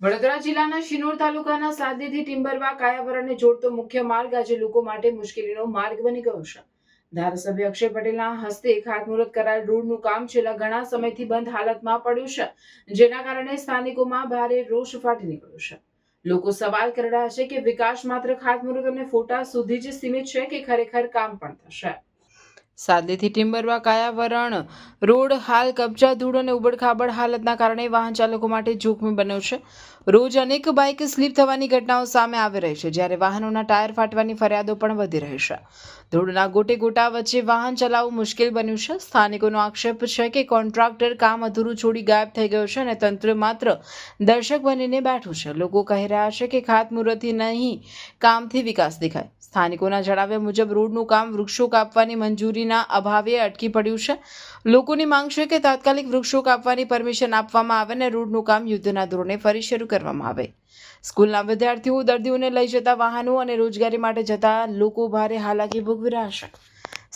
વડોદરા જિલ્લાના શિનોર તાલુકાના સાદડીથી ટિમ્બરવા કાયાવરણને જોડતો મુખ્ય માર્ગ આજે લોકો માટે મુશ્કેલીનો માર્ગ બની ગયો છે. ધારાસભ્ય અક્ષય પટેલના હસ્તે ખાતમુહૂર્ત કરાયેલ રોડનું કામ છેલ્લા ઘણા સમયથી બંધ હાલતમાં પડ્યું છે, જેના કારણે સ્થાનિકોમાં ભારે રોષ ફાટી નીકળ્યો છે. લોકો સવાલ કરી રહ્યા છે કે વિકાસ માત્ર ખાતમુહૂર્ત અને ફોટા સુધી જ સીમિત છે કે ખરેખર કામ પણ થશે. સાદડીથી ટિમ્બરવા કાયાવરણ રોડ હાલ કબજા ધૂળ અને ઉબડખાબડ હાલતના કારણે વાહન ચાલકો માટે જોખમી બન્યો છે. રોજ અનેક બાઇક સ્લીપ થવાની ઘટનાઓ સામે આવી રહી છે, જ્યારે વાહનોના ટાયર ફાટવાની ફરિયાદો પણ વધી રહી છે. ધૂળના ગોટે ગોટા વચ્ચે વાહન ચલાવવું મુશ્કેલ બન્યું છે. સ્થાનિકોનો આક્ષેપ છે કે કોન્ટ્રાક્ટર કામ અધૂરું છોડી ગાયબ થઈ ગયો છે અને તંત્ર માત્ર દર્શક બનીને બેઠું છે. લોકો કહી રહ્યા છે કે ખાતમુહૂર્તથી નહીં, કામથી વિકાસ દેખાય. સ્થાનિકોના જણાવ્યા મુજબ રોડનું કામ વૃક્ષો કાપવાની મંજૂરીના અભાવે અટકી પડ્યું છે. લોકોની માંગ છે કે તાત્કાલિક વૃક્ષો કાપવાની પરમિશન આપવામાં આવે અને રોડનું કામ યુદ્ધના ધોરણે ફરી શરૂ કરવામાં આવે. સ્કૂલના વિદ્યાર્થીઓ, દર્દીઓને લઈ જતા વાહનો અને રોજગારી માટે જતા લોકો ભારે હાલાકી ભોગવી રહ્યા છે.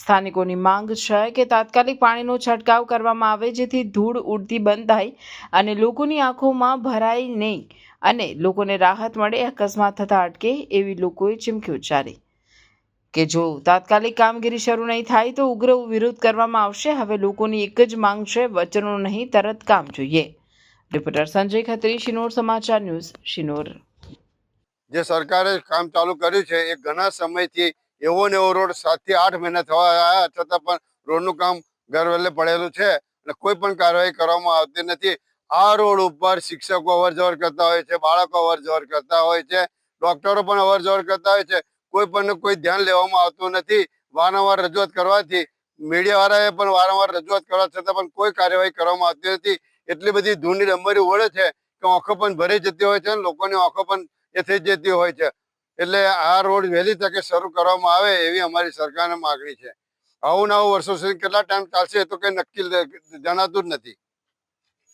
સ્થાનિકોની માંગ છે કે તાત્કાલિક પાણીનો છંટકાવ કરવામાં આવે, જેથી ધૂળ ઉડતી બંધ થાય અને લોકોની આંખોમાં ભરાય નહીં અને લોકોને રાહત મળે. અકસ્માત થતા અટકે એવી લોકોએ ચીમકી ઉચ્ચારી કે જો તાત્કાલિક કામગીરી શરૂ નહીં થાય તો ઉગ્ર વિરોધ કરવામાં આવશે. હવે લોકોની એક જ માંગ છે, વચનો નહીં, તરત કામ જોઈએ. રિપોર્ટર સંજય ખત્રી, શિનોર સમાચાર ન્યૂઝ, શિનોર. જે સરકારે કામ ચાલુ કર્યું છે એ ઘણા સમયથી એવો ને એવો રોડ 7 થી 8 મહિના થવા આવ્યા છતાં પણ રોડનું કામ ગરવેલે પડેલું છે અને કોઈ પણ કાર્યવાહી કરવામાં આવતી નથી. આ રોડ ઉપર શિક્ષકો અવરજવર કરતા હોય છે, બાળકો અવરજવર કરતા હોય છે, ડોક્ટરો પણ અવરજવર કરતા હોય છે. કોઈ પણ કોઈ ધ્યાન લેવામાં આવતું નથી. વારંવાર રજૂઆત કરવાથી મીડિયાવાળાએ પણ વારંવાર રજૂઆત કરવા છતાં પણ કોઈ કાર્યવાહી કરવામાં આવતી નથી. એટલી બધી ધૂળની ડમરી ઓળે છે કે આંખો પણ ભરી જતી હોય છે અને લોકોની આંખો પણ એ થઈ જતી હોય છે. એટલે આ રોડ વહેલી તકે શરૂ કરવામાં આવે એવી અમારી સરકારને માગણી છે. આવું ને આવું વર્ષો સુધી કેટલા ટાઈમ ચાલશે એ તો કઈ નક્કી જણાતું જ નથી.